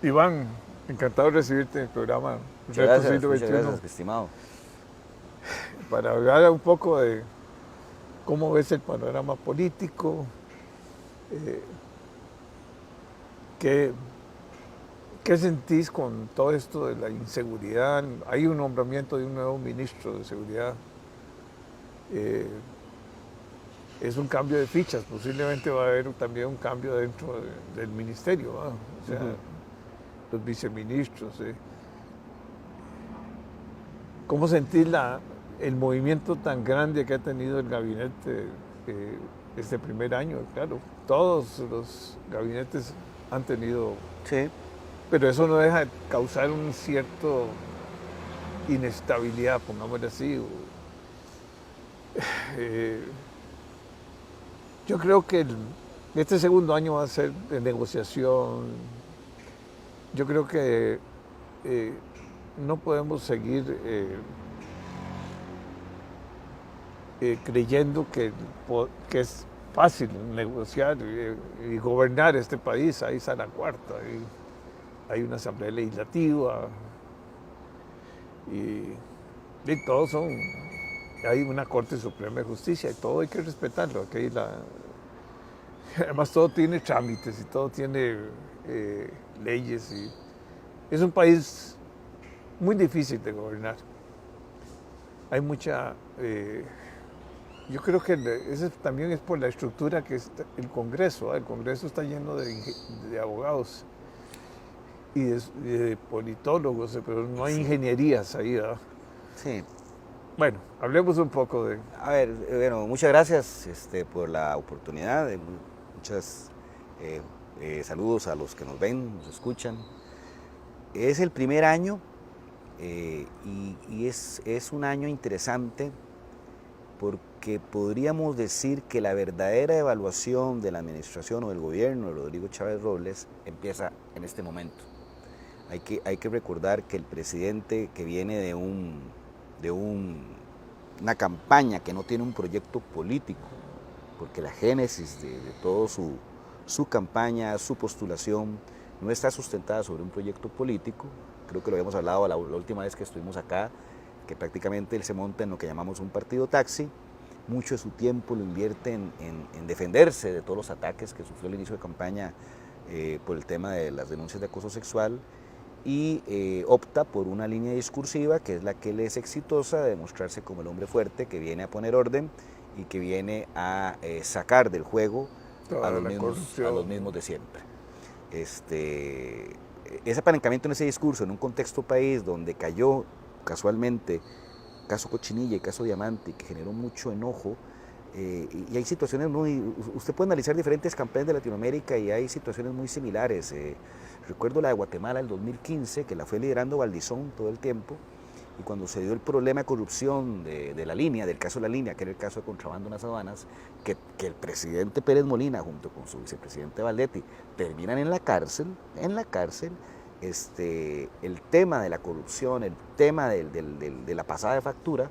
Iván, encantado de recibirte en el programa Reto Siglo Muchas XXI gracias, estimado. para hablar un poco de cómo ves el panorama político, eh, qué, qué sentís con todo esto de la inseguridad. Hay un nombramiento de un nuevo ministro de seguridad. eh, es un cambio de fichas, posiblemente va a haber también un cambio dentro del ministerio, ¿va? O sea, Ujú. los viceministros. ¿Cómo sentís el movimiento tan grande que ha tenido el gabinete este primer año? Claro, todos los gabinetes han tenido, Sí, pero eso no deja de causar un cierto inestabilidad, pongámoslo así. Eh, yo creo que este segundo año va a ser de negociación. Yo creo que eh, no podemos seguir creyendo que es fácil negociar y gobernar este país. Ahí está la cuarta, hay una asamblea legislativa y todos son, hay una Corte Suprema de Justicia y todo hay que respetarlo. Además todo tiene trámites y todo tiene leyes y es un país muy difícil de gobernar. Hay mucha yo creo que eso también es por la estructura que es el Congreso. ¿Ah? El Congreso está lleno de abogados y de politólogos, pero no hay sí, ingenierías ahí. ¿Ah? sí. Bueno, hablemos un poco de... A ver, bueno, muchas gracias por la oportunidad. Muchas saludos a los que nos ven, nos escuchan. Es el primer año y es un año interesante porque podríamos decir que la verdadera evaluación de la administración o del gobierno de Rodrigo Chávez Robles empieza en este momento. Hay que recordar que el presidente que viene una campaña que no tiene un proyecto político, porque la génesis de todo su campaña, su postulación, no está sustentada sobre un proyecto político. Creo que lo habíamos hablado la última vez que estuvimos acá, que prácticamente él se monta en lo que llamamos un partido taxi. Mucho de su tiempo lo invierte en defenderse de todos los ataques que sufrió al inicio de campaña por el tema de las denuncias de acoso sexual y opta por una línea discursiva que es la que le es exitosa, de demostrarse como el hombre fuerte que viene a poner orden y que viene a sacar del juego toda la a corrupción. los mismos de siempre. Este, ese apalancamiento en ese discurso, en un contexto país donde cayó casualmente caso Cochinilla y caso Diamante, que generó mucho enojo, y hay situaciones muy... Usted puede analizar diferentes campañas de Latinoamérica y hay situaciones muy similares. Recuerdo la de Guatemala del 2015, que la fue liderando Valdizón todo el tiempo, y cuando se dio el problema de corrupción de la línea, del caso de la línea, que era el caso de contrabando en las aduanas, que el presidente Pérez Molina, junto con su vicepresidente Valdetti, terminan en la cárcel, el tema de la corrupción, el tema de la pasada de factura,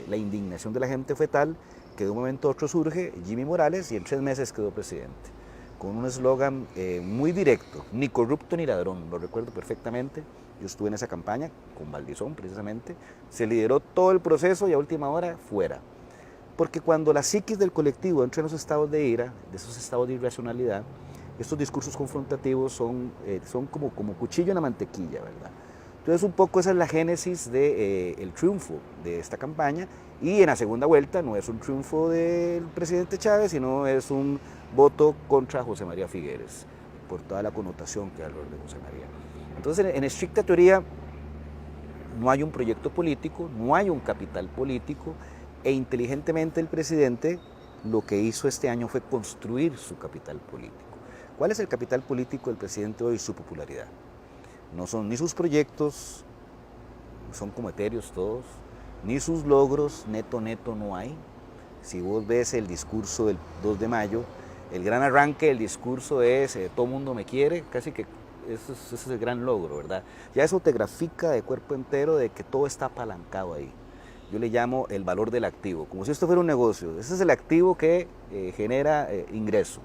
la indignación de la gente fue tal que de un momento a otro surge Jimmy Morales y en 3 meses quedó presidente, con un eslogan muy directo, ni corrupto ni ladrón, lo recuerdo perfectamente. Yo estuve en esa campaña con Valdizón precisamente, se lideró todo el proceso y a última hora fuera. Porque cuando la psiquis del colectivo entra en esos estados de ira, de esos estados de irracionalidad, estos discursos confrontativos son como cuchillo en la mantequilla, ¿verdad? Entonces un poco esa es la génesis del triunfo de esta campaña y en la segunda vuelta no es un triunfo del presidente Chávez, sino es un voto contra José María Figueres, por toda la connotación que hay alrededor de José María. Entonces en estricta teoría no hay un proyecto político, no hay un capital político e inteligentemente el presidente lo que hizo este año fue construir su capital político. ¿Cuál es el capital político del presidente hoy? Su popularidad. No son ni sus proyectos, son como etéreos todos, ni sus logros, neto no hay. Si vos ves el discurso del 2 de mayo, el gran arranque del discurso es todo mundo me quiere, casi que ese es el gran logro, ¿verdad? Ya eso te grafica de cuerpo entero de que todo está apalancado ahí. Yo le llamo el valor del activo, como si esto fuera un negocio. Ese es el activo que genera ingreso,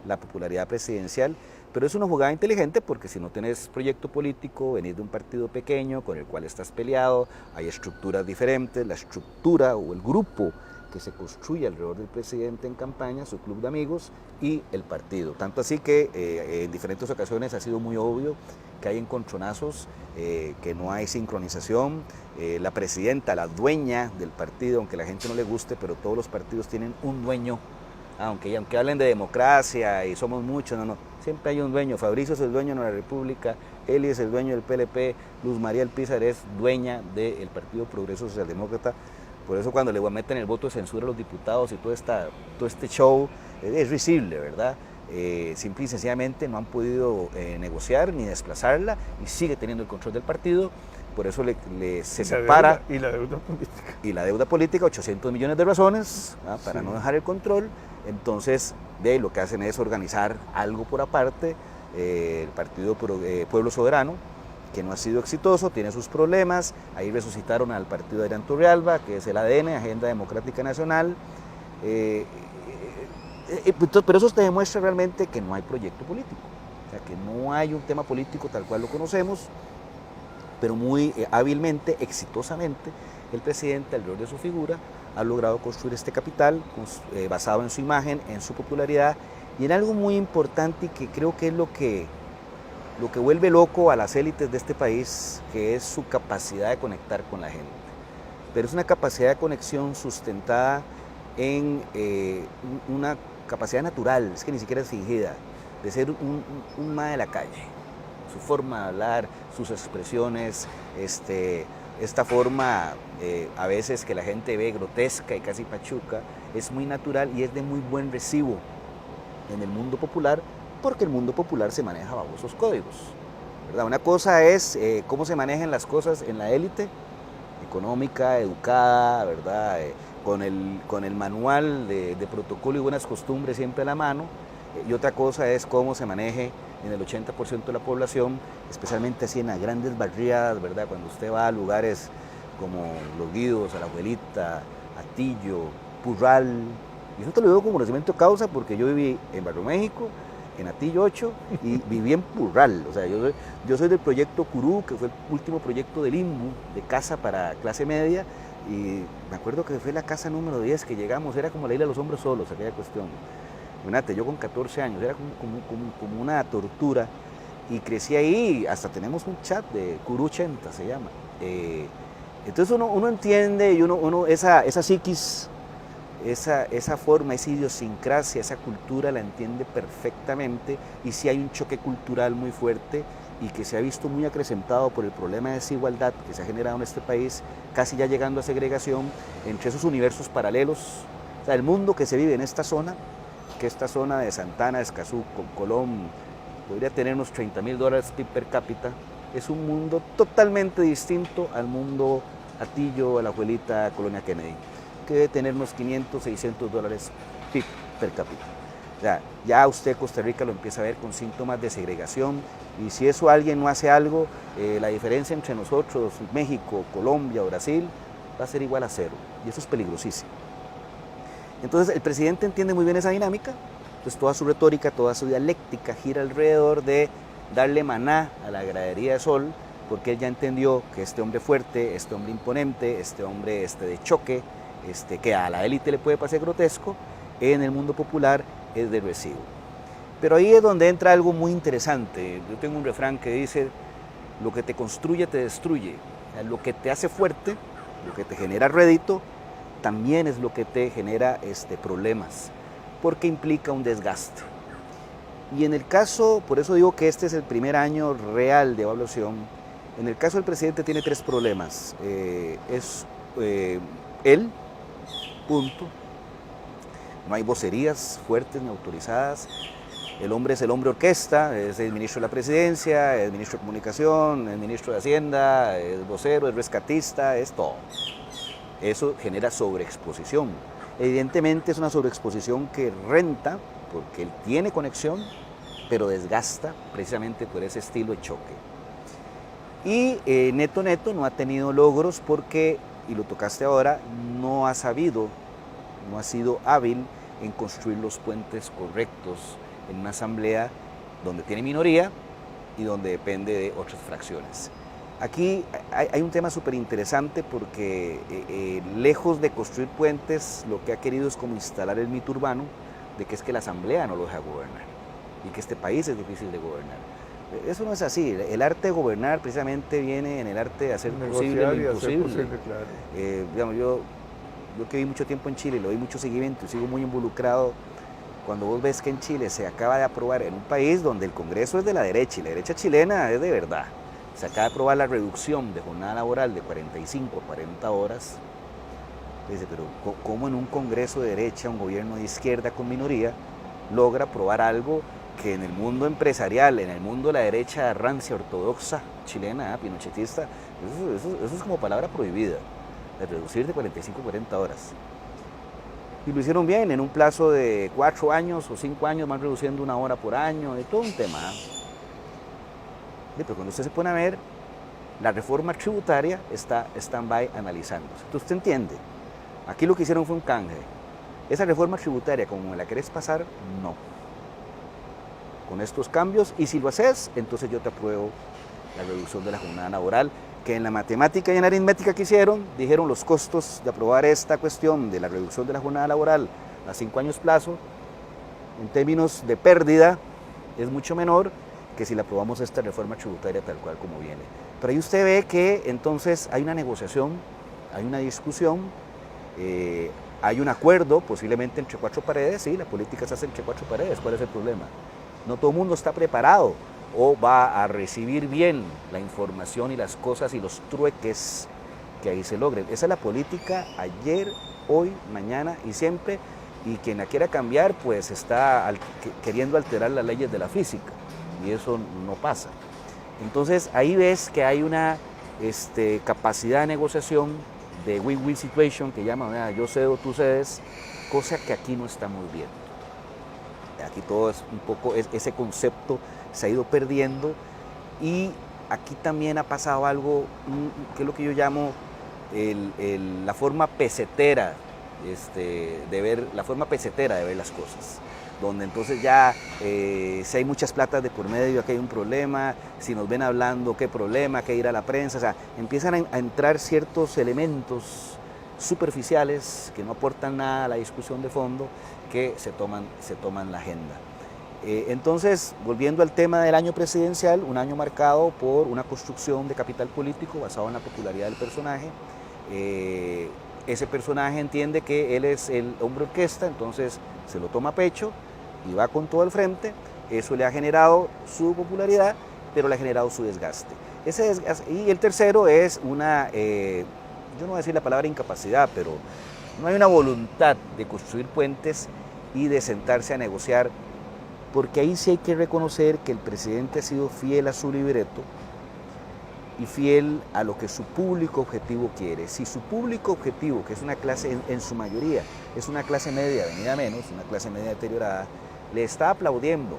la popularidad presidencial, Pero es una jugada inteligente porque si no tenés proyecto político, venís de un partido pequeño con el cual estás peleado, hay estructuras diferentes, la estructura o el grupo que se construye alrededor del presidente en campaña, su club de amigos y el partido. Tanto así que en diferentes ocasiones ha sido muy obvio que hay encontronazos, que no hay sincronización. La presidenta, la dueña del partido, aunque a la gente no le guste, pero todos los partidos tienen un dueño. Aunque hablen de democracia y somos muchos, no, siempre hay un dueño. Fabricio es el dueño de la República, Eli es el dueño del PLP, Luz María Alpizar es dueña del Partido Progreso Socialdemócrata. Por eso cuando le meten el voto de censura a los diputados y todo este show, es risible, ¿verdad? Simple y sencillamente no han podido negociar ni desplazarla y sigue teniendo el control del partido. Por eso se separa. Y la deuda política. Y la deuda política, 800 millones de razones, para no dejar el control. Entonces, lo que hacen es organizar algo por aparte, el Partido Pueblo Soberano, que no ha sido exitoso, tiene sus problemas. Ahí resucitaron al partido de Adrián Turrialba, que es el ADN, Agenda Democrática Nacional. Pero eso te demuestra realmente que no hay proyecto político, o sea, que no hay un tema político tal cual lo conocemos, pero muy hábilmente, exitosamente, el presidente, alrededor de su figura, ha logrado construir este capital basado en su imagen, en su popularidad y en algo muy importante y que creo que es lo que vuelve loco a las élites de este país, que es su capacidad de conectar con la gente. Pero es una capacidad de conexión sustentada en una capacidad natural, es que ni siquiera es fingida, de ser un mae de la calle. Su forma de hablar, sus expresiones, esta forma a veces que la gente ve grotesca y casi pachuca, es muy natural y es de muy buen recibo en el mundo popular, porque el mundo popular se maneja bajo esos códigos, ¿verdad? Una cosa es cómo se manejan las cosas en la élite, económica, educada, ¿verdad? Con el manual de protocolo y buenas costumbres siempre a la mano, y otra cosa es cómo se maneje en el 80% de la población, especialmente así en las grandes barriadas, ¿verdad? Cuando usted va a lugares como Los Guidos, a La Abuelita, Atillo, Purral, y eso te lo digo como conocimiento de causa porque yo viví en Barrio México, en Atillo 8 y viví en Purral. O sea, yo soy del proyecto Curú, que fue el último proyecto del INMU, de casa para clase media, y me acuerdo que fue la casa número 10 que llegamos, era como la isla de los hombres solos, aquella cuestión. Imagínate, yo con 14 años, era como una tortura, y crecí ahí, hasta tenemos un chat de Curú 80 se llama. Entonces uno entiende y uno esa psiquis, esa forma, esa idiosincrasia, esa cultura la entiende perfectamente, y sí hay un choque cultural muy fuerte y que se ha visto muy acrecentado por el problema de desigualdad que se ha generado en este país, casi ya llegando a segregación entre esos universos paralelos. O sea, el mundo que se vive en esta zona, que esta zona de Santana, Escazú, Colón, podría tener unos $30,000 PIB per cápita, es un mundo totalmente distinto al mundo Atillo, a La Abuelita, Colonia Kennedy, que debe tener unos $500, $600 PIB per cápita. O sea, ya usted Costa Rica lo empieza a ver con síntomas de segregación, y si eso alguien no hace algo, la diferencia entre nosotros, México, Colombia o Brasil, va a ser igual a cero, y eso es peligrosísimo. Entonces el presidente entiende muy bien esa dinámica, entonces toda su retórica, toda su dialéctica gira alrededor de darle maná a la gradería de Sol, porque él ya entendió que este hombre fuerte, este hombre imponente, este hombre de choque, que a la élite le puede parecer grotesco, en el mundo popular es de recibo. Pero ahí es donde entra algo muy interesante. Yo tengo un refrán que dice: lo que te construye te destruye. O sea, lo que te hace fuerte, lo que te genera rédito, también es lo que te genera problemas, porque implica un desgaste. Y en el caso, por eso digo que este es el primer año real de evaluación, en el caso del presidente tiene 3 problemas. Él, punto. No hay vocerías fuertes ni autorizadas. El hombre es el hombre orquesta, es el ministro de la presidencia, es ministro de comunicación, es ministro de Hacienda, es vocero, es rescatista, es todo. Eso genera sobreexposición. Evidentemente es una sobreexposición que renta, porque él tiene conexión, pero desgasta precisamente por ese estilo de choque. Y neto no ha tenido logros porque, y lo tocaste ahora, no ha sido hábil en construir los puentes correctos en una asamblea donde tiene minoría y donde depende de otras fracciones. Aquí hay un tema súper interesante porque lejos de construir puentes, lo que ha querido es como instalar el mito urbano de que es que la asamblea no lo deja gobernar y que este país es difícil de gobernar. Eso no es así. El arte de gobernar precisamente viene en el arte de hacer posible lo imposible. Claro. Digamos, yo que viví mucho tiempo en Chile, lo vi mucho seguimiento y sigo muy involucrado. Cuando vos ves que en Chile se acaba de aprobar, en un país donde el Congreso es de la derecha y la derecha chilena es de verdad, se acaba de aprobar la reducción de jornada laboral de 45 a 40 horas. Dice, pero ¿cómo en un Congreso de derecha, un gobierno de izquierda con minoría, logra aprobar algo que en el mundo empresarial, en el mundo de la derecha rancia ortodoxa chilena, pinochetista, eso es como palabra prohibida, de reducir de 45 a 40 horas? Y lo hicieron bien, en un plazo de 4 años o 5 años, van reduciendo 1 hora por año, de todo un tema. Pero cuando usted se pone a ver, la reforma tributaria está stand-by analizándose. Entonces usted entiende, aquí lo que hicieron fue un canje. Esa reforma tributaria, como me la querés pasar, no. Con estos cambios, y si lo haces, entonces yo te apruebo la reducción de la jornada laboral, que en la matemática y en la aritmética que hicieron, dijeron los costos de aprobar esta cuestión de la reducción de la jornada laboral a 5 años plazo, en términos de pérdida, es mucho menor que si la aprobamos esta reforma tributaria tal cual como viene. Pero ahí usted ve que entonces hay una negociación, hay una discusión, hay un acuerdo posiblemente entre 4 paredes, sí, la política se hace entre 4 paredes, ¿cuál es el problema? No todo el mundo está preparado o va a recibir bien la información y las cosas y los trueques que ahí se logren. Esa es la política ayer, hoy, mañana y siempre, y quien la quiera cambiar pues está queriendo alterar las leyes de la física y eso no pasa. Entonces ahí ves que hay una capacidad de negociación de win-win situation que llaman, yo cedo, tú cedes, cosa que aquí no estamos viendo. Aquí todo es un poco, ese concepto se ha ido perdiendo y aquí también ha pasado algo que es lo que yo llamo la forma pesetera de ver las cosas, donde entonces ya si hay muchas platas de por medio, aquí hay un problema, si nos ven hablando, qué problema, qué ir a la prensa, o sea, empiezan a entrar ciertos elementos superficiales que no aportan nada a la discusión de fondo, que se toman la agenda. Entonces, volviendo al tema del año presidencial, un año marcado por una construcción de capital político basado en la popularidad del personaje. Ese personaje entiende que él es el hombre orquesta, entonces se lo toma a pecho y va con todo al frente. Eso le ha generado su popularidad, pero le ha generado su desgaste. Y el tercero es una, yo no voy a decir la palabra incapacidad, pero no hay una voluntad de construir puentes y de sentarse a negociar, porque ahí sí hay que reconocer que el presidente ha sido fiel a su libreto y fiel a lo que su público objetivo quiere. Si su público objetivo, que es una clase en su mayoría, es una clase media venida menos, una clase media deteriorada, le está aplaudiendo,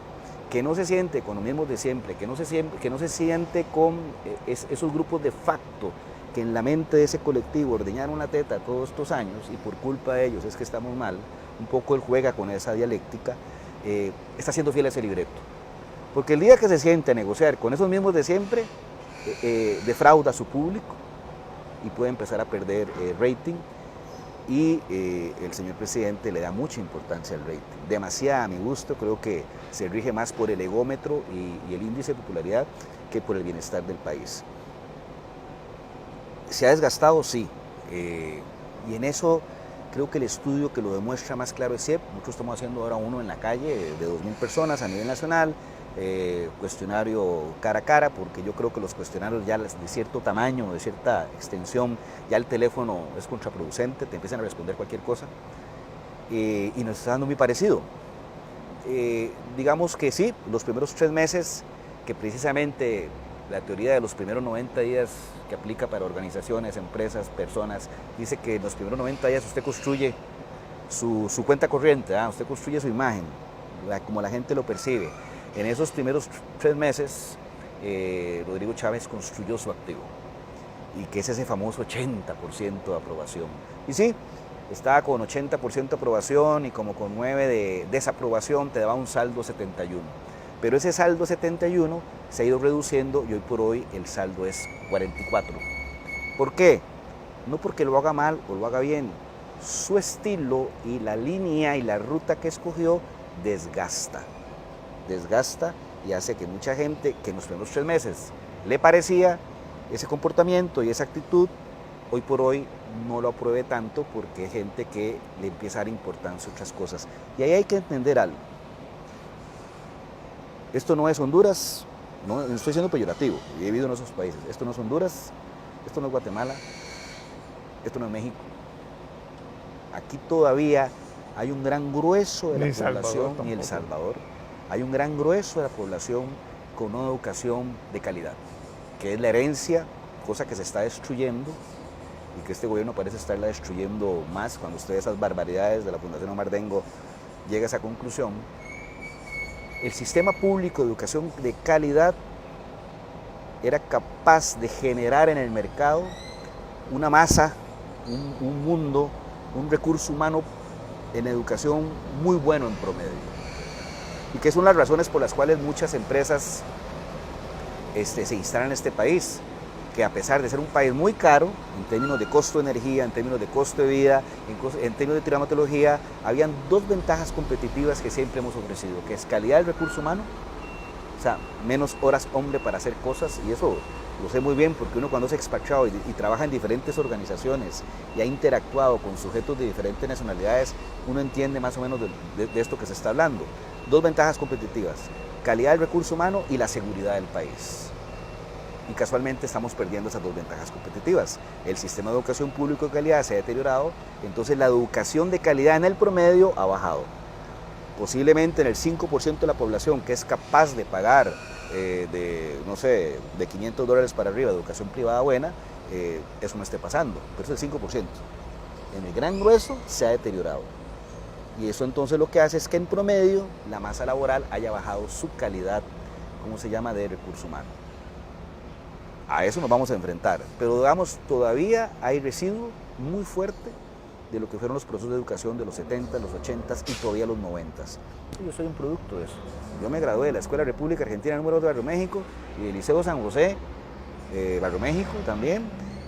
que no se siente con los mismos de siempre, que no se siente con esos grupos de facto que en la mente de ese colectivo ordeñaron la teta todos estos años y por culpa de ellos es que estamos mal, un poco él juega con esa dialéctica, está siendo fiel a ese libreto. Porque el día que se siente a negociar con esos mismos de siempre, defrauda a su público y puede empezar a perder rating y el señor presidente le da mucha importancia al rating, demasiada a mi gusto, creo que se rige más por el egómetro y el índice de popularidad que por el bienestar del país. ¿Se ha desgastado? Sí, y en eso creo que el estudio que lo demuestra más claro es CIEP. Nosotros estamos haciendo ahora uno en la calle de 2.000 personas a nivel nacional, cuestionario cara a cara, porque yo creo que los cuestionarios ya de cierto tamaño, de cierta extensión, ya el teléfono es contraproducente, te empiezan a responder cualquier cosa, y nos está dando muy parecido. Digamos que sí, los primeros 3 meses, que precisamente la teoría de los primeros 90 días que aplica para organizaciones, empresas, personas, dice que en los primeros 90 días usted construye su cuenta corriente, usted construye su imagen, como la gente lo percibe. En esos primeros 3 meses, Rodrigo Chávez construyó su activo, y que es ese famoso 80% de aprobación. Y sí, estaba con 80% de aprobación y como con 9% de desaprobación, te daba un saldo 71%. Pero ese saldo 71 se ha ido reduciendo y hoy por hoy el saldo es 44. ¿Por qué? No porque lo haga mal o lo haga bien. Su estilo y la línea y la ruta que escogió desgasta. Desgasta y hace que mucha gente que en los primeros 3 meses le parecía ese comportamiento y esa actitud, hoy por hoy no lo apruebe tanto porque hay gente que le empieza a dar importancia a otras cosas. Y ahí hay que entender algo. Esto no es Honduras, no estoy siendo peyorativo, he vivido en esos países. Esto no es Honduras, esto no es Guatemala, esto no es México. Aquí todavía hay un gran grueso de la población, ni El Salvador, hay un gran grueso de la población con una educación de calidad, que es la herencia, cosa que se está destruyendo y que este gobierno parece estarla destruyendo más. Cuando usted ve esas barbaridades de la Fundación Omar Dengo, llega a esa conclusión. El sistema público de educación de calidad era capaz de generar en el mercado una masa, un mundo, un recurso humano en educación muy bueno en promedio. Y que son las razones por las cuales muchas empresas se instalan en este país, que a pesar de ser un país muy caro, en términos de costo de energía, en términos de costo de vida, en términos de traumatología, habían 2 ventajas competitivas que siempre hemos ofrecido, que es calidad del recurso humano, o sea, menos horas hombre para hacer cosas, y eso lo sé muy bien porque uno cuando es expatriado y trabaja en diferentes organizaciones y ha interactuado con sujetos de diferentes nacionalidades, uno entiende más o menos de esto que se está hablando. 2 ventajas competitivas, calidad del recurso humano y la seguridad del país. Y casualmente estamos perdiendo esas 2 ventajas competitivas. El sistema de educación público de calidad se ha deteriorado, entonces la educación de calidad en el promedio ha bajado. Posiblemente en el 5% de la población que es capaz de pagar de $500 para arriba de educación privada buena, eso no esté pasando, pero es el 5%. En el gran grueso se ha deteriorado. Y eso entonces lo que hace es que en promedio la masa laboral haya bajado su calidad, ¿cómo se llama?, de recurso humano. A eso nos vamos a enfrentar, pero digamos, todavía hay residuo muy fuerte de lo que fueron los procesos de educación de los 70, los 80 y todavía los 90. Yo soy un producto de eso. Yo me gradué de la Escuela República Argentina número 2 de Barrio México y del Liceo San José, Barrio México también,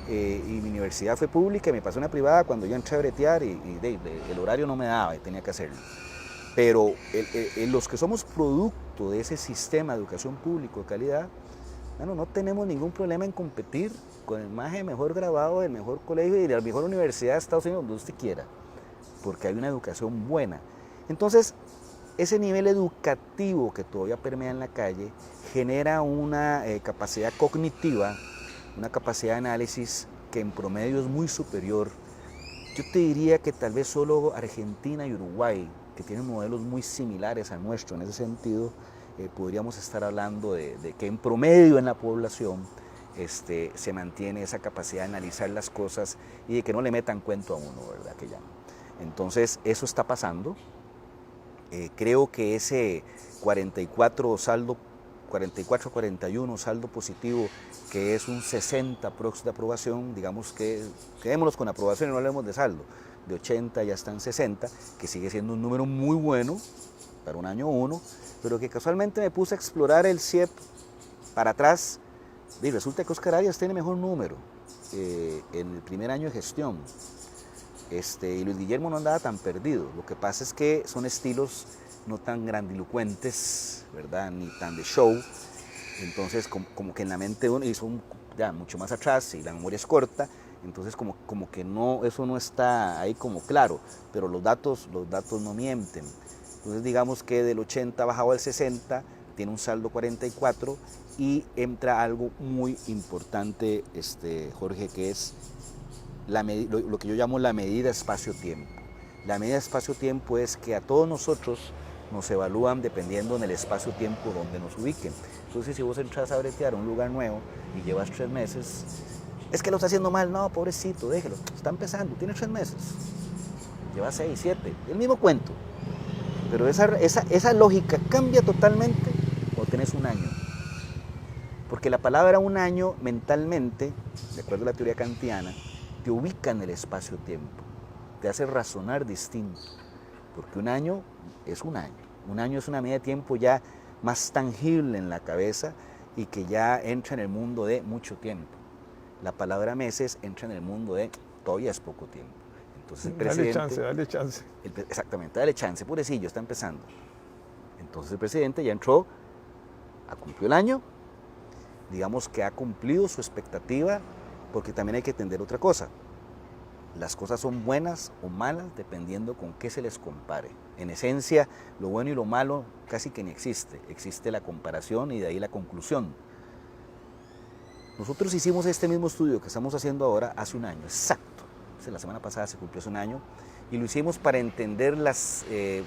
y mi universidad fue pública y me pasó una privada cuando yo entré a bretear y el horario no me daba y tenía que hacerlo. Pero los que somos producto de ese sistema de educación público de calidad, bueno, no tenemos ningún problema en competir con el mejor graduado del mejor colegio y de la mejor universidad de Estados Unidos, donde usted quiera, porque hay una educación buena. Entonces, ese nivel educativo que todavía permea en la calle genera una capacidad cognitiva, una capacidad de análisis que en promedio es muy superior. Yo te diría que tal vez solo Argentina y Uruguay, que tienen modelos muy similares a nuestro en ese sentido, podríamos estar hablando de que en promedio en la población se mantiene esa capacidad de analizar las cosas y de que no le metan cuento a uno, ¿verdad? Que llaman. Entonces, eso está pasando. Creo que ese 44-41 saldo positivo, que es un 60 prox de aprobación, digamos que quedémonos con aprobación y no hablemos de saldo, de 80 ya están 60, que sigue siendo un número muy bueno para un año 1, pero que casualmente me puse a explorar el CIEP para atrás y resulta que Oscar Arias tiene mejor número en el primer año de gestión. Y Luis Guillermo no andaba tan perdido. Lo que pasa es que son estilos no tan grandilocuentes, ¿verdad?, ni tan de show. Entonces, como que en la mente uno, y son ya mucho más atrás, y la memoria es corta, entonces como que no, eso no está ahí como claro, pero los datos no mienten. Entonces, digamos que del 80 bajado al 60, tiene un saldo 44, y entra algo muy importante, Jorge, que es lo que yo llamo la medida espacio-tiempo. La medida espacio-tiempo es que a todos nosotros nos evalúan dependiendo del espacio-tiempo donde nos ubiquen. Entonces, si vos entras a bretear a un lugar nuevo y llevas 3 meses, es que lo está haciendo mal. No, pobrecito, déjelo, está empezando, tiene 3 meses, lleva 6, 7, el mismo cuento. Pero esa lógica cambia totalmente cuando tenés un año. Porque la palabra un año mentalmente, de acuerdo a la teoría kantiana, te ubica en el espacio-tiempo, te hace razonar distinto, porque un año es un año es una medida de tiempo ya más tangible en la cabeza y que ya entra en el mundo de mucho tiempo. La palabra meses entra en el mundo de todavía es poco tiempo. Entonces el presidente... Dale chance. Exactamente, dale chance, pobrecillo, está empezando. Entonces el presidente ya entró, cumplió el año, digamos que ha cumplido su expectativa, porque también hay que entender otra cosa. Las cosas son buenas o malas dependiendo con qué se les compare. En esencia, lo bueno y lo malo casi que ni existe. Existe la comparación y de ahí la conclusión. Nosotros hicimos este mismo estudio que estamos haciendo ahora hace un año, exacto. La semana pasada se cumplió hace un año y lo hicimos para entender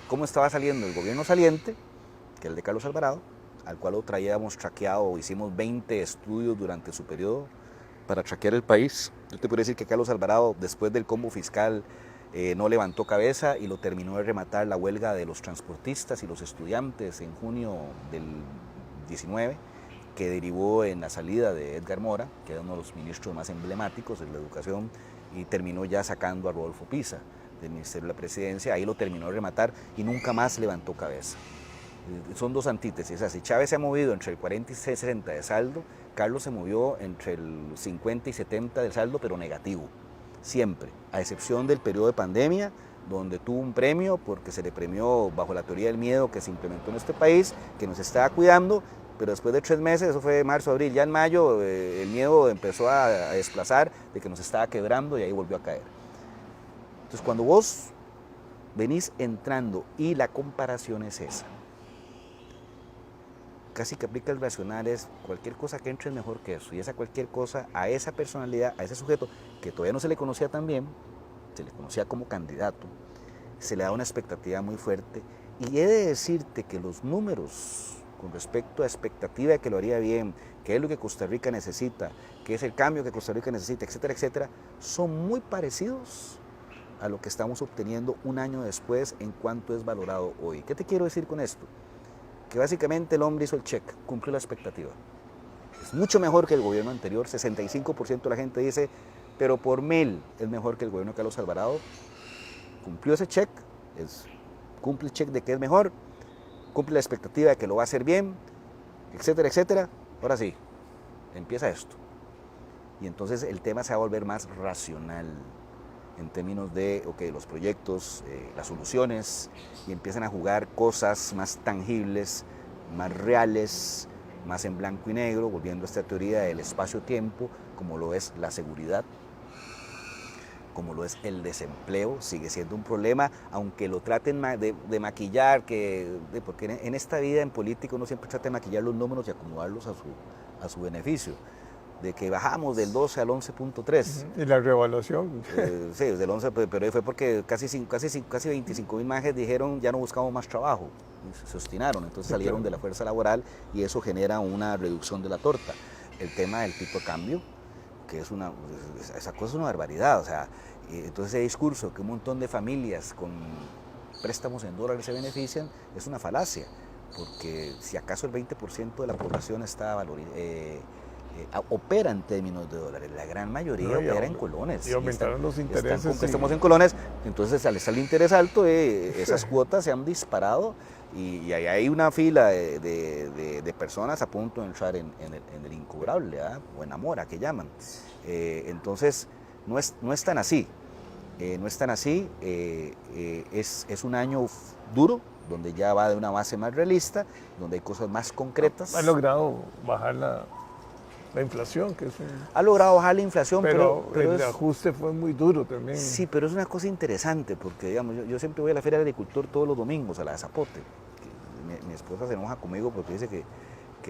cómo estaba saliendo el gobierno saliente, que es el de Carlos Alvarado, al cual lo traíamos traqueado, hicimos 20 estudios durante su periodo para traquear el país. Yo te puedo decir que Carlos Alvarado, después del combo fiscal, no levantó cabeza y lo terminó de rematar la huelga de los transportistas y los estudiantes en junio del 19, que derivó en la salida de Edgar Mora, que era uno de los ministros más emblemáticos de la educación, y terminó ya sacando a Rodolfo Pisa del Ministerio de la Presidencia. Ahí lo terminó de rematar y nunca más levantó cabeza. Son dos antítesis. O sea, si Chávez se ha movido entre el 40 y 60 de saldo, Carlos se movió entre el 50 y 70 de saldo, pero negativo, siempre, a excepción del periodo de pandemia, donde tuvo un premio porque se le premió bajo la teoría del miedo que se implementó en este país, que nos estaba cuidando, pero después de 3 meses, eso fue marzo, abril, ya en mayo el miedo empezó a desplazar de que nos estaba quebrando y ahí volvió a caer. Entonces cuando vos venís entrando y la comparación es esa, casi que aplica el racional, es cualquier cosa que entre es mejor que eso, y esa cualquier cosa a esa personalidad, a ese sujeto que todavía no se le conocía tan bien, se le conocía como candidato, se le da una expectativa muy fuerte, y he de decirte que los números con respecto a expectativa de que lo haría bien, que es lo que Costa Rica necesita, que es el cambio que Costa Rica necesita, etcétera, etcétera, son muy parecidos a lo que estamos obteniendo un año después en cuanto es valorado hoy. ¿Qué te quiero decir con esto? Que básicamente el hombre hizo el check, cumplió la expectativa. Es mucho mejor que el gobierno anterior, 65% de la gente dice, pero por 1000 es mejor que el gobierno de Carlos Alvarado. Cumplió ese check, cumple el check de que es mejor, cumple la expectativa de que lo va a hacer bien, etcétera, etcétera. Ahora sí, empieza esto. Y entonces el tema se va a volver más racional en términos de los proyectos, las soluciones, y empiezan a jugar cosas más tangibles, más reales, más en blanco y negro, volviendo a esta teoría del espacio-tiempo, como lo es la seguridad, como lo es el desempleo, sigue siendo un problema, aunque lo traten de maquillar, porque en esta vida en política uno siempre trata de maquillar los números y acomodarlos a su beneficio, de que bajamos del 12 al 11.3. Y la revaluación. Sí, del 11, pero fue porque casi 25.000 majes dijeron ya no buscamos más trabajo, se obstinaron, entonces salieron de la fuerza laboral y eso genera una reducción de la torta. El tema del tipo de cambio, que esa cosa es una barbaridad, o sea, entonces ese discurso que un montón de familias con préstamos en dólares se benefician es una falacia, porque si acaso el 20% de la población está opera en términos de dólares, la gran mayoría opera en colones. Y aumentaron los intereses. Con préstamos en colones, entonces al estar el interés alto, esas cuotas se han disparado y hay una fila de personas a punto de entrar en el incobrable, o en Amora, que llaman. Entonces, no es tan así. No es tan así. Es un año duro, donde ya va de una base más realista, donde hay cosas más concretas. Ha logrado bajar la inflación, que es ha logrado bajar la inflación, pero el ajuste fue muy duro también. Sí, pero es una cosa interesante, porque digamos, yo siempre voy a la Feria del Agricultor todos los domingos, a la de Zapote. Mi esposa se enoja conmigo porque dice que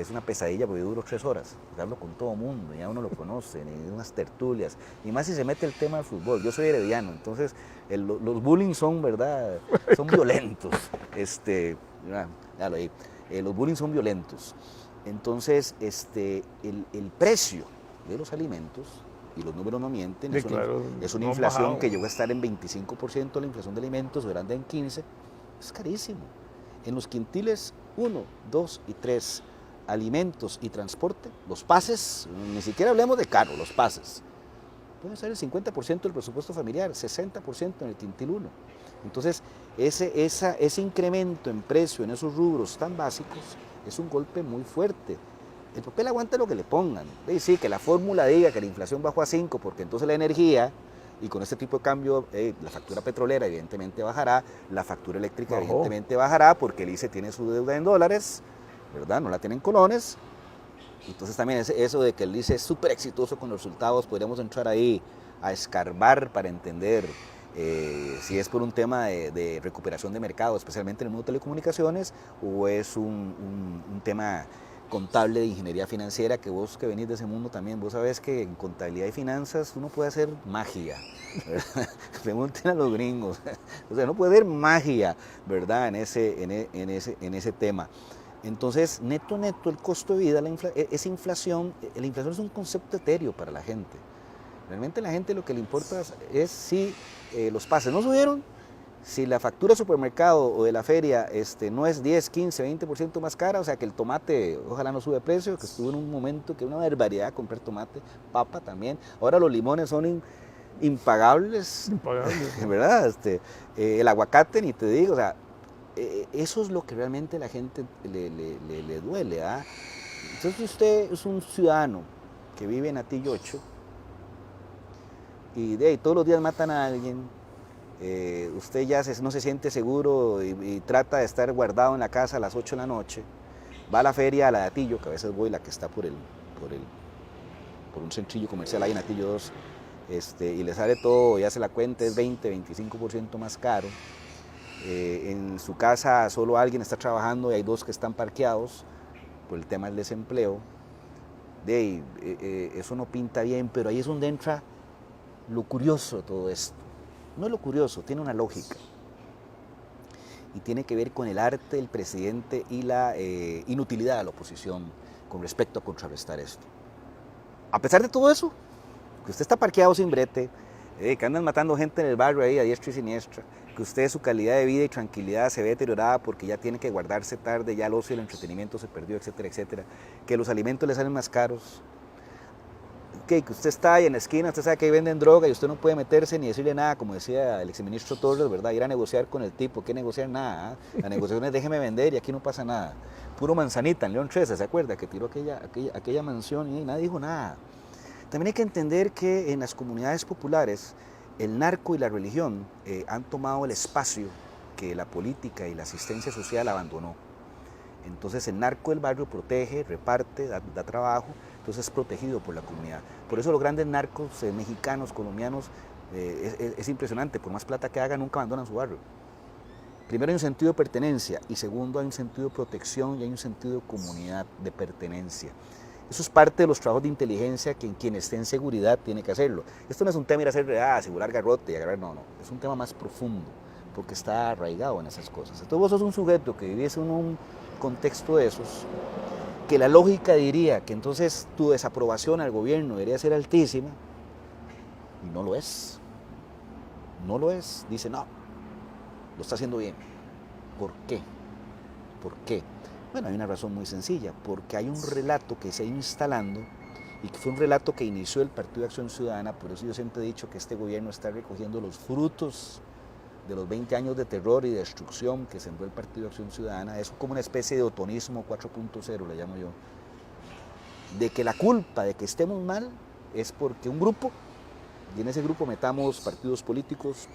es una pesadilla, porque yo duro 3 horas, hablo con todo mundo, ya uno lo conoce, ni unas tertulias, y más si se mete el tema del fútbol. Yo soy herediano, entonces los bullying son, ¿verdad? Son violentos. Los bullying son violentos. Entonces, el precio de los alimentos, y los números no mienten, es una inflación que llegó a estar en 25%, la inflación de alimentos, grande en 15%, es carísimo. En los quintiles 1, 2 y 3, alimentos y transporte, los pases, ni siquiera hablemos de carro, los pases, pueden ser el 50% del presupuesto familiar, 60% en el quintil 1. Entonces, ese incremento en precio en esos rubros tan básicos es un golpe muy fuerte. El papel aguanta lo que le pongan. Sí, que la fórmula diga que la inflación bajó a 5 porque entonces la energía, y con este tipo de cambio, la factura petrolera evidentemente bajará, la factura eléctrica evidentemente bajará porque el ICE tiene su deuda en dólares, ¿verdad? No la tiene en colones. Entonces también eso de que el ICE es súper exitoso con los resultados, podríamos entrar ahí a escarbar para entender si es por un tema de recuperación de mercado, especialmente en el mundo de telecomunicaciones, o es un tema contable de ingeniería financiera, que vos que venís de ese mundo también, vos sabés que en contabilidad y finanzas uno puede hacer magia, ¿verdad? Pregunten a los gringos, o sea, uno puede hacer magia, ¿verdad? En ese tema. Entonces, neto, el costo de vida, esa inflación, la inflación es un concepto etéreo para la gente. Realmente a la gente lo que le importa es si los pases no subieron, si la factura de supermercado o de la feria no es 10, 15, 20% más cara, o sea que el tomate ojalá no sube de precio, que estuvo en un momento que era una barbaridad comprar tomate, papa también. Ahora los limones son impagables, ¿verdad? El aguacate ni te digo, o sea, eso es lo que realmente a la gente le duele. ¿Ah? Entonces si usted es un ciudadano que vive en Atillo 8 y todos los días matan a alguien, usted ya no se siente seguro y trata de estar guardado en la casa a las 8 de la noche, va a la feria, a la de Atillo, que a veces voy, la que está por un centrillo comercial ahí en Atillo 2, y le sale todo, ya se la cuenta, es 20, 25% más caro. En su casa solo alguien está trabajando y hay 2 que están parqueados por el tema del desempleo. Eso no pinta bien, pero ahí es donde entra lo curioso de todo esto. No es lo curioso, tiene una lógica. Y tiene que ver con el arte del presidente y la inutilidad de la oposición con respecto a contrarrestar esto. A pesar de todo eso, que usted está parqueado sin brete, que andan matando gente en el barrio ahí a diestra y siniestra, que usted su calidad de vida y tranquilidad se ve deteriorada porque ya tiene que guardarse tarde, ya el ocio y el entretenimiento se perdió, etcétera, etcétera, que los alimentos le salen más caros, que usted está ahí en la esquina, usted sabe que ahí venden droga y usted no puede meterse ni decirle nada, como decía el exministro Torres, ¿verdad? Ir a negociar con el tipo, ¿qué negociar? Nada, la negociación es déjeme vender y aquí no pasa nada. Puro Manzanita en León 13, ¿se acuerda? Que tiró aquella mansión y nadie dijo nada. También hay que entender que en las comunidades populares el narco y la religión han tomado el espacio que la política y la asistencia social abandonó. Entonces el narco del barrio protege, reparte, da trabajo, entonces es protegido por la comunidad. Por eso los grandes narcos mexicanos, colombianos, es impresionante, por más plata que hagan nunca abandonan su barrio. Primero hay un sentido de pertenencia y segundo hay un sentido de protección y hay un sentido de comunidad, de pertenencia. Eso es parte de los trabajos de inteligencia que quien esté en seguridad tiene que hacerlo. Esto no es un tema ir a hacer, asegurar garrote y agarrar, no, es un tema más profundo porque está arraigado en esas cosas. Entonces vos sos un sujeto que viviese en un contexto de esos, que la lógica diría que entonces tu desaprobación al gobierno debería ser altísima, y no lo es. No lo es. Dice, no, lo está haciendo bien. ¿Por qué? ¿Por qué? Bueno, hay una razón muy sencilla, porque hay un relato que se ha ido instalando y que fue un relato que inició el Partido de Acción Ciudadana, por eso yo siempre he dicho que este gobierno está recogiendo los frutos de los 20 años de terror y de destrucción que sembró el Partido de Acción Ciudadana. Es como una especie de otonismo 4.0, le llamo yo, de que la culpa de que estemos mal es porque un grupo, y en ese grupo metamos partidos políticos,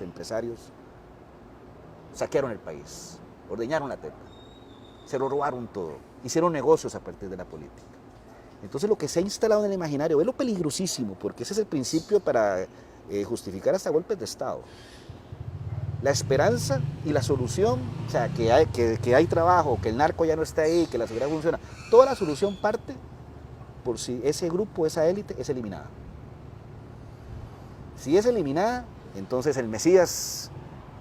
empresarios, saquearon el país, ordeñaron la tierra, se lo robaron todo, hicieron negocios a partir de la política. Entonces lo que se ha instalado en el imaginario es lo peligrosísimo, porque ese es el principio para justificar hasta golpes de Estado. La esperanza y la solución, o sea, que hay trabajo, que el narco ya no está ahí, que la seguridad funciona, toda la solución parte por si ese grupo, esa élite es eliminada. Si es eliminada, entonces el Mesías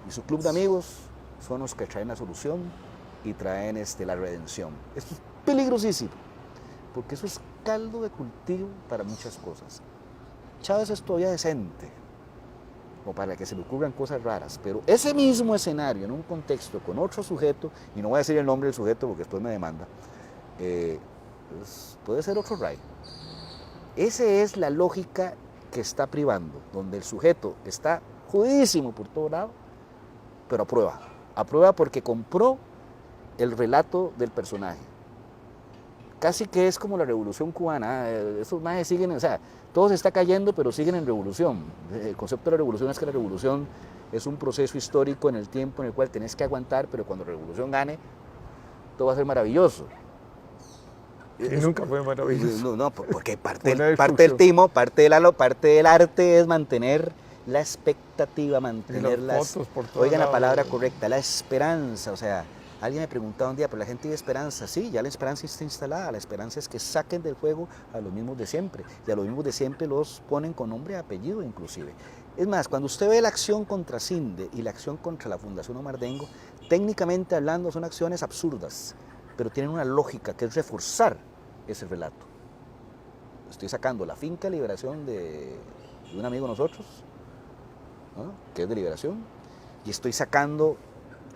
y su club de amigos son los que traen la solución y traen la redención. Esto es peligrosísimo, porque eso es caldo de cultivo para muchas cosas. Chávez es todavía decente, o para que se le ocurran cosas raras, pero ese mismo escenario en un contexto con otro sujeto, y no voy a decir el nombre del sujeto porque después me demanda, pues puede ser otro Ray. Esa es la lógica que está privando, donde el sujeto está jodidísimo por todo lado, pero aprueba porque compró el relato del personaje. Casi que es como la Revolución Cubana, esos majes siguen, o sea, todo se está cayendo, pero siguen en revolución. El concepto de la revolución es que la revolución es un proceso histórico en el tiempo en el cual tenés que aguantar, pero cuando la revolución gane, todo va a ser maravilloso. Y nunca fue maravilloso. No, porque parte del timo, parte del arte es mantener la expectativa, mantener oigan la palabra correcta, la esperanza. O sea, alguien me preguntaba un día, pero la gente tiene esperanza. Sí, ya la esperanza está instalada. La esperanza es que saquen del juego a los mismos de siempre. Y a los mismos de siempre los ponen con nombre y apellido inclusive. Es más, cuando usted ve la acción contra CINDE y la acción contra la Fundación Omar Dengo, técnicamente hablando son acciones absurdas, pero tienen una lógica que es reforzar ese relato. Estoy sacando la finca Liberación de un amigo de nosotros, ¿no?, que es de Liberación, y estoy sacando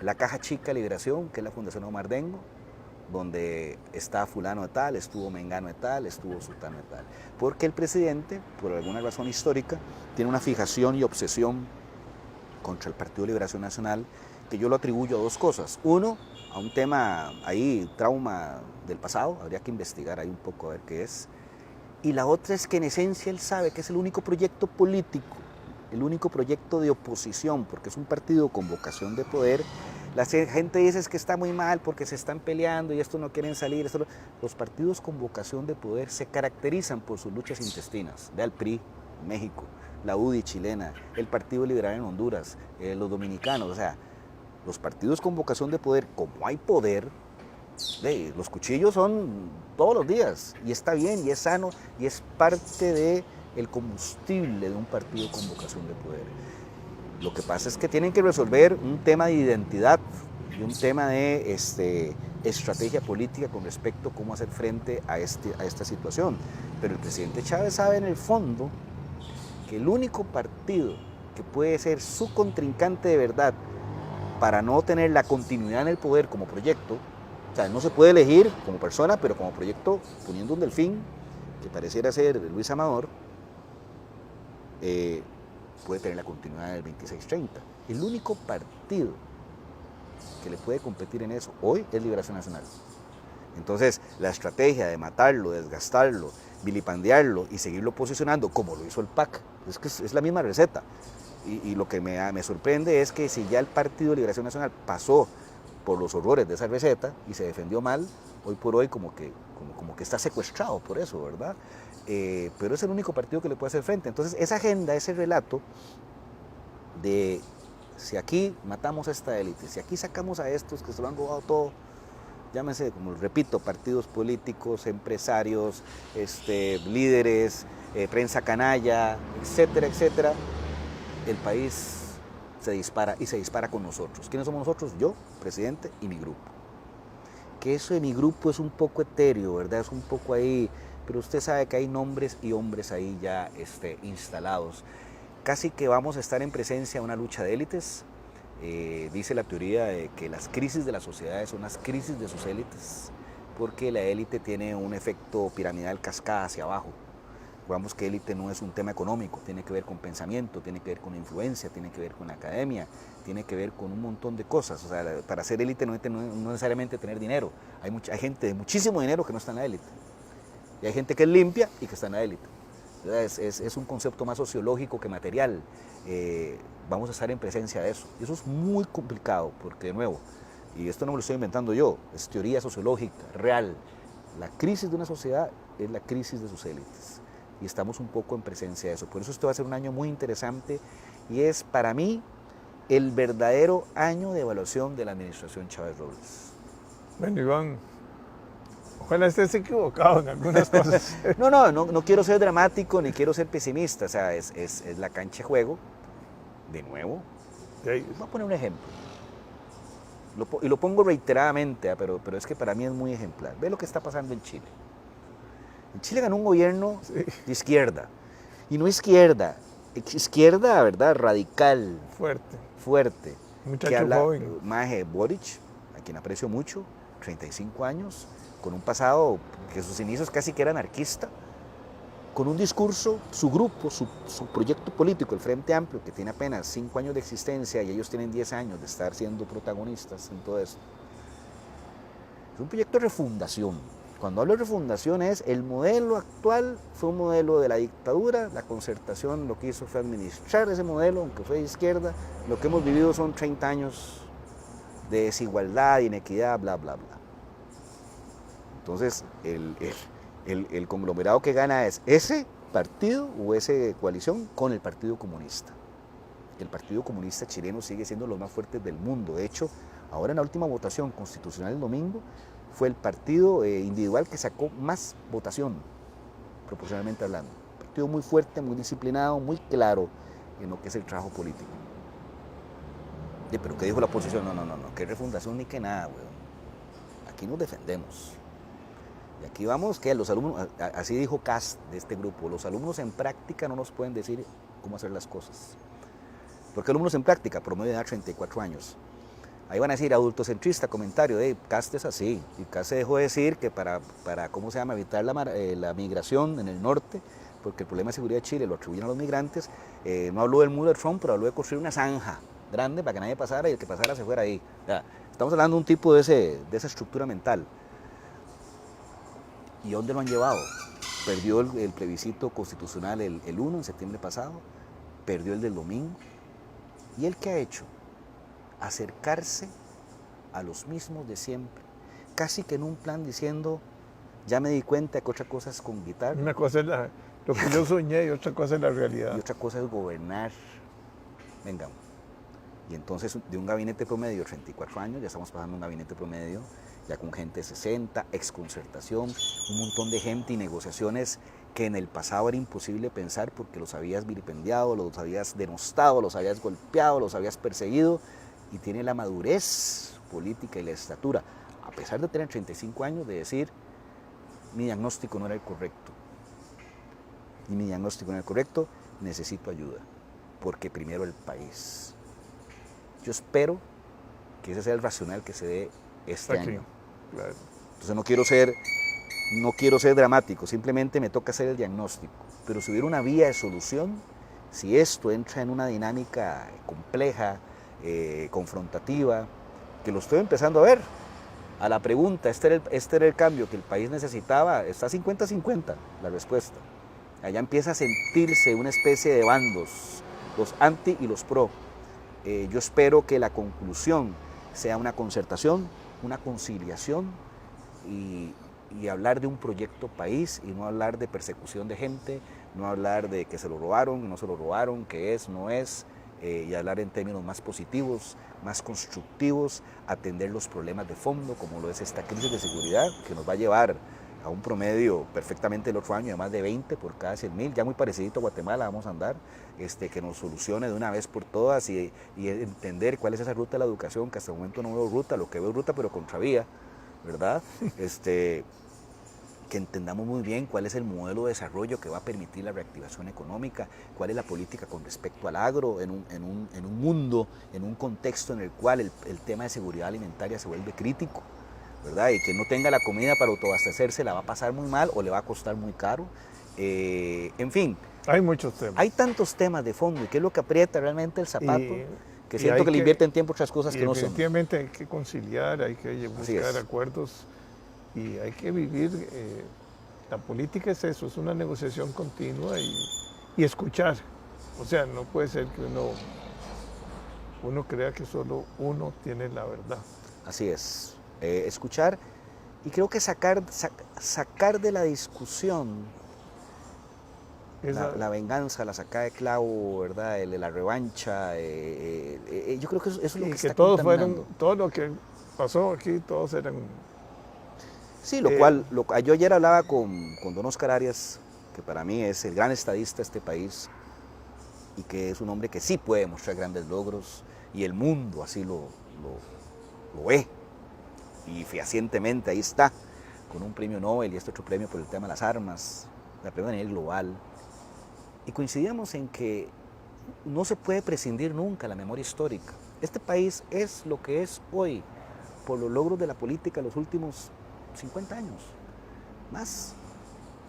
la caja chica Liberación, que es la Fundación Omar Dengo, donde está fulano de tal, estuvo mengano de tal, estuvo sultano de tal. Porque el presidente, por alguna razón histórica, tiene una fijación y obsesión contra el Partido de Liberación Nacional, que yo lo atribuyo a dos cosas. Uno, a un tema ahí, trauma del pasado, habría que investigar ahí un poco a ver qué es. Y la otra es que en esencia él sabe que es el único proyecto político, el único proyecto de oposición, porque es un partido con vocación de poder. La gente dice es que está muy mal porque se están peleando y estos no quieren salir. Los partidos con vocación de poder se caracterizan por sus luchas intestinas. Ve al PRI, México, la UDI chilena, el Partido Liberal en Honduras, los dominicanos, o sea, los partidos con vocación de poder, como hay poder, los cuchillos son todos los días, y está bien, y es sano, y es parte del combustible de un partido con vocación de poder. Lo que pasa es que tienen que resolver un tema de identidad y un tema de estrategia política con respecto a cómo hacer frente a esta situación. Pero el presidente Chávez sabe en el fondo que el único partido que puede ser su contrincante de verdad para no tener la continuidad en el poder como proyecto, o sea, no se puede elegir como persona, pero como proyecto, poniendo un delfín, que pareciera ser Luis Amador, puede tener la continuidad del 2630. El único partido que le puede competir en eso hoy es Liberación Nacional. Entonces, la estrategia de matarlo, desgastarlo, vilipendiarlo y seguirlo posicionando, como lo hizo el PAC, es que es la misma receta. Y lo que me sorprende es que si ya el Partido de Liberación Nacional pasó por los horrores de esa receta y se defendió mal, hoy por hoy como que está secuestrado por eso, ¿verdad? Pero es el único partido que le puede hacer frente. Entonces, esa agenda, ese relato de si aquí matamos a esta élite, si aquí sacamos a estos que se lo han robado todo, llámese, como repito, partidos políticos, empresarios, líderes, prensa canalla, etcétera, etcétera, el país se dispara y se dispara con nosotros. ¿Quiénes somos nosotros? Yo, presidente, y mi grupo. Que eso de mi grupo es un poco etéreo, ¿verdad? Es un poco ahí, pero usted sabe que hay nombres y hombres ahí ya instalados. Casi que vamos a estar en presencia de una lucha de élites. Dice la teoría de que las crisis de las sociedades son las crisis de sus élites, porque la élite tiene un efecto piramidal cascada hacia abajo. Vamos que élite no es un tema económico, tiene que ver con pensamiento, tiene que ver con influencia, tiene que ver con la academia, tiene que ver con un montón de cosas. O sea, para ser élite no necesariamente tener dinero. Hay gente de muchísimo dinero que no está en la élite. Y hay gente que es limpia y que está en la élite. Es un concepto más sociológico que material. Vamos a estar en presencia de eso. Y eso es muy complicado porque, de nuevo, y esto no me lo estoy inventando yo, es teoría sociológica, real. La crisis de una sociedad es la crisis de sus élites. Y estamos un poco en presencia de eso. Por eso este va a ser un año muy interesante y es para mí el verdadero año de evaluación de la administración Chávez Robles. Bueno, Iván, ojalá estés equivocado en algunas cosas. No quiero ser dramático ni quiero ser pesimista. O sea, es la cancha de juego, de nuevo. Voy a poner un ejemplo. Y lo pongo reiteradamente, pero es que para mí es muy ejemplar. Ve lo que está pasando en Chile. En Chile ganó un gobierno de izquierda, y no izquierda, ¿verdad? Radical. Fuerte. Muchacho joven. Maje Boric, a quien aprecio mucho, 35 años, con un pasado que sus inicios casi que era anarquista, con un discurso, su grupo, su proyecto político, el Frente Amplio, que tiene apenas 5 años de existencia y ellos tienen 10 años de estar siendo protagonistas en todo esto. Es un proyecto de refundación. Cuando hablo de refundación es el modelo actual fue un modelo de la dictadura, la concertación lo que hizo fue administrar ese modelo, aunque fue de izquierda. Lo que hemos vivido son 30 años de desigualdad, inequidad, bla, bla, bla. Entonces, el conglomerado que gana es ese partido o esa coalición con el Partido Comunista. El Partido Comunista chileno sigue siendo los más fuertes del mundo. De hecho, ahora en la última votación constitucional el domingo, fue el partido individual que sacó más votación, proporcionalmente hablando. Un partido muy fuerte, muy disciplinado, muy claro en lo que es el trabajo político. Pero ¿qué dijo la oposición? No, que refundación ni que nada, weón. Aquí nos defendemos. Y aquí vamos, que los alumnos, así dijo Kast de este grupo, los alumnos en práctica no nos pueden decir cómo hacer las cosas. ¿Por qué alumnos en práctica? Promedio de edad 34 años. Ahí van a decir adultocentrista, comentario, Kast es así. Y Kast se dejó decir que para ¿cómo se llama?, evitar la migración en el norte, porque el problema de seguridad de Chile lo atribuyen a los migrantes, no habló del muro de Trump, pero habló de construir una zanja grande para que nadie pasara y el que pasara se fuera ahí. O sea, estamos hablando de un tipo de esa estructura mental. ¿Y dónde lo han llevado? Perdió el plebiscito constitucional el 1 en septiembre pasado, perdió el del domingo. ¿Y él qué ha hecho? Acercarse a los mismos de siempre, casi que en un plan diciendo, ya me di cuenta que otra cosa es con guitarra. Una cosa es lo que yo soñé y otra cosa es la realidad. Y otra cosa es gobernar. Venga. Y entonces de un gabinete promedio de 34 años, ya estamos pasando a un gabinete promedio, ya con gente de 60, exconcertación, un montón de gente y negociaciones que en el pasado era imposible pensar porque los habías vilipendiado, los habías denostado, los habías golpeado, los habías perseguido, y tiene la madurez política y la estatura, a pesar de tener 35 años, de decir, mi diagnóstico no era el correcto. Y mi diagnóstico no era el correcto, necesito ayuda, porque primero el país. Yo espero que ese sea el racional que se dé este año. Claro. Entonces no quiero ser dramático, simplemente me toca hacer el diagnóstico. Pero si hubiera una vía de solución, si esto entra en una dinámica compleja, confrontativa, que lo estoy empezando a ver. A la pregunta, este era el cambio que el país necesitaba, está 50-50 la respuesta. Allá empieza a sentirse una especie de bandos, los anti y los pro. Yo espero que la conclusión sea una concertación, una conciliación y hablar de un proyecto país y no hablar de persecución de gente, no hablar de que se lo robaron, no se lo robaron, que es, no es, y hablar en términos más positivos, más constructivos, atender los problemas de fondo, como lo es esta crisis de seguridad, que nos va a llevar a un promedio perfectamente el otro año de más de 20 por cada 100.000, ya muy parecido a Guatemala vamos a andar, que nos solucione de una vez por todas y entender cuál es esa ruta de la educación, que hasta el momento no veo ruta, lo que veo ruta pero contravía, ¿verdad? Que entendamos muy bien cuál es el modelo de desarrollo que va a permitir la reactivación económica, cuál es la política con respecto al agro en un mundo, en un contexto en el cual el tema de seguridad alimentaria se vuelve crítico, ¿verdad? Y que no tenga la comida para autoabastecerse la va a pasar muy mal o le va a costar muy caro. En fin. Hay muchos temas. Hay tantos temas de fondo y qué es lo que aprieta realmente el zapato, que siento que le invierten tiempo a otras cosas que no son. Efectivamente hay que conciliar, hay que buscar acuerdos y hay que vivir. La política es eso, es una negociación continua y escuchar. O sea, no puede ser que uno crea que solo uno tiene la verdad. Así es. Escuchar y creo que sacar de la discusión la venganza, la sacada de clavo, ¿verdad? La revancha. Yo creo que eso es lo que está contaminando. Todo lo que pasó aquí, todos eran... Sí, lo cual, yo ayer hablaba con don Oscar Arias, que para mí es el gran estadista de este país y que es un hombre que sí puede mostrar grandes logros y el mundo así lo ve. Y fehacientemente ahí está, con un premio Nobel y este otro premio por el tema de las armas, la premio a nivel global. Y coincidíamos en que no se puede prescindir nunca la memoria histórica. Este país es lo que es hoy por los logros de la política de los últimos 50 años, más.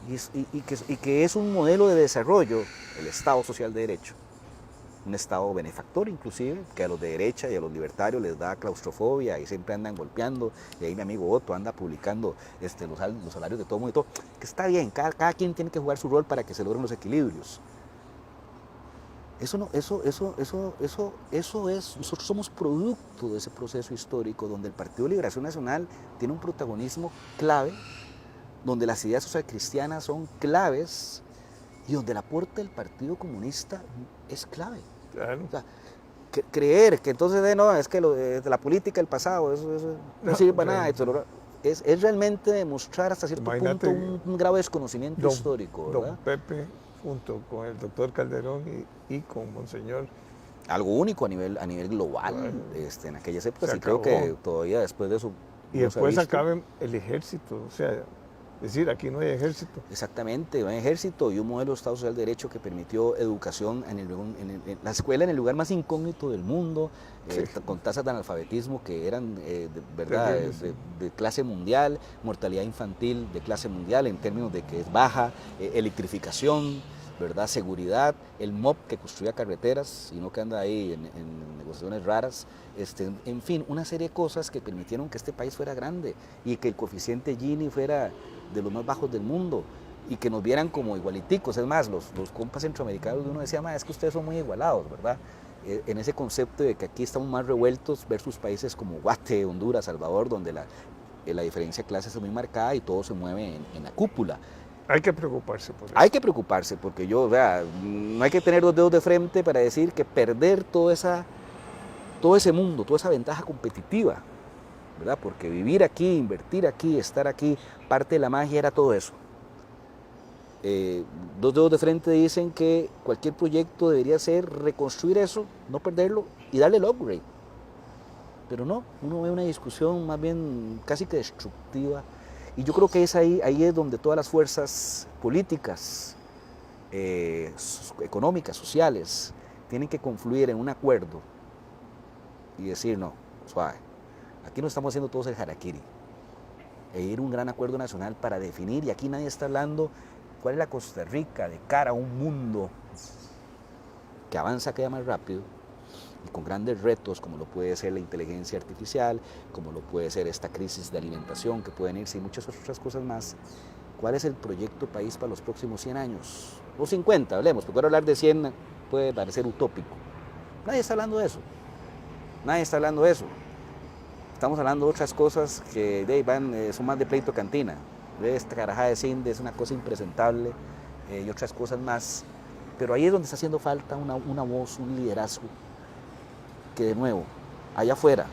Y que es un modelo de desarrollo, el Estado Social de Derecho, un Estado benefactor inclusive, que a los de derecha y a los libertarios les da claustrofobia y siempre andan golpeando, y ahí mi amigo Otto anda publicando los salarios de todo mundo y todo, que está bien, cada quien tiene que jugar su rol para que se logren los equilibrios. Eso es, nosotros somos producto de ese proceso histórico donde el Partido de Liberación Nacional tiene un protagonismo clave, donde las ideas socialcristianas son claves y donde el aporte del Partido Comunista es clave. Claro. O sea, creer que entonces no, es que la política del pasado, eso no sirve para nada, es realmente demostrar hasta cierto punto un grado de desconocimiento histórico, ¿verdad? Don Pepe, junto con el doctor Calderón y con Monseñor. Algo único a nivel global, Bueno, en aquellas épocas, y creo que todavía después de eso. Y después acaben el ejército, o sea, es decir, aquí no hay ejército. Exactamente, no hay ejército y un modelo de Estado Social de Derecho que permitió educación en la escuela en el lugar más incógnito del mundo, sí, con tasas de analfabetismo que eran de clase mundial, mortalidad infantil de clase mundial en términos de que es baja, electrificación, ¿verdad? Seguridad, el MOP que construía carreteras y no que anda ahí en negociaciones raras, en fin, una serie de cosas que permitieron que este país fuera grande y que el coeficiente Gini fuera de los más bajos del mundo y que nos vieran como igualiticos. Es más, los compas centroamericanos, uno decía, es que ustedes son muy igualados, ¿verdad? En ese concepto de que aquí estamos más revueltos versus países como Guate, Honduras, Salvador, donde la diferencia de clases es muy marcada y todo se mueve en la cúpula. Hay que preocuparse por eso. Hay que preocuparse porque no hay que tener dos dedos de frente para decir que perder todo ese mundo, toda esa ventaja competitiva, ¿verdad? Porque vivir aquí, invertir aquí, estar aquí, parte de la magia era todo eso. Dos dedos de frente dicen que cualquier proyecto debería ser reconstruir eso, no perderlo y darle el upgrade. Pero no, uno ve una discusión más bien casi que destructiva. Y yo creo que es ahí es donde todas las fuerzas políticas, económicas, sociales, tienen que confluir en un acuerdo y decir, no, suave, aquí no estamos haciendo todos el harakiri, e ir a un gran acuerdo nacional para definir, y aquí nadie está hablando cuál es la Costa Rica de cara a un mundo que avanza cada más rápido y con grandes retos como lo puede ser la inteligencia artificial, como lo puede ser esta crisis de alimentación que pueden irse y muchas otras cosas más. ¿Cuál es el proyecto país para los próximos 100 años? O 50, hablemos, porque ahora hablar de 100 puede parecer utópico. Nadie está hablando de eso. Nadie está hablando de eso. Estamos hablando de otras cosas que son más de pleito cantina. Esta carajada de Cinde es una cosa impresentable y otras cosas más. Pero ahí es donde está haciendo falta una voz, un liderazgo que de nuevo, allá afuera,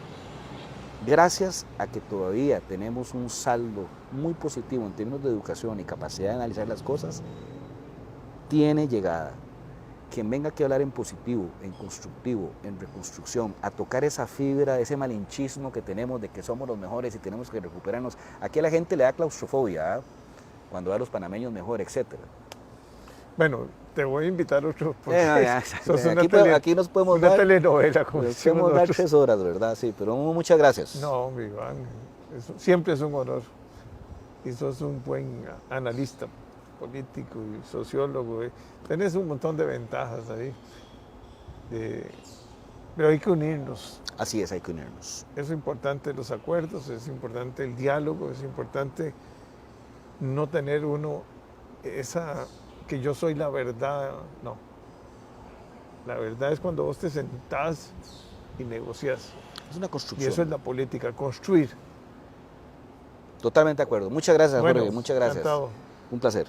gracias a que todavía tenemos un saldo muy positivo en términos de educación y capacidad de analizar las cosas, tiene llegada. Quien venga aquí a hablar en positivo, en constructivo, en reconstrucción, a tocar esa fibra, ese malinchismo que tenemos de que somos los mejores y tenemos que recuperarnos. Aquí a la gente le da claustrofobia, ¿eh? Cuando ve a los panameños mejor, etcétera. Bueno, te voy a invitar otro. Aquí nos podemos una telenovela. Podemos dar 3 horas, ¿verdad? Sí, pero muchas gracias. No, mi Iván, siempre es un honor. Y sos un buen analista político y sociólogo. Tenés un montón de ventajas ahí. Pero hay que unirnos. Así es, hay que unirnos. Es importante los acuerdos, es importante el diálogo, es importante no tener uno que yo soy la verdad, no. La verdad es cuando vos te sentás y negociás. Es una construcción. Y eso es la política, construir. Totalmente de acuerdo. Muchas gracias, Bueno, Jorge, muchas gracias. Encantado. Un placer.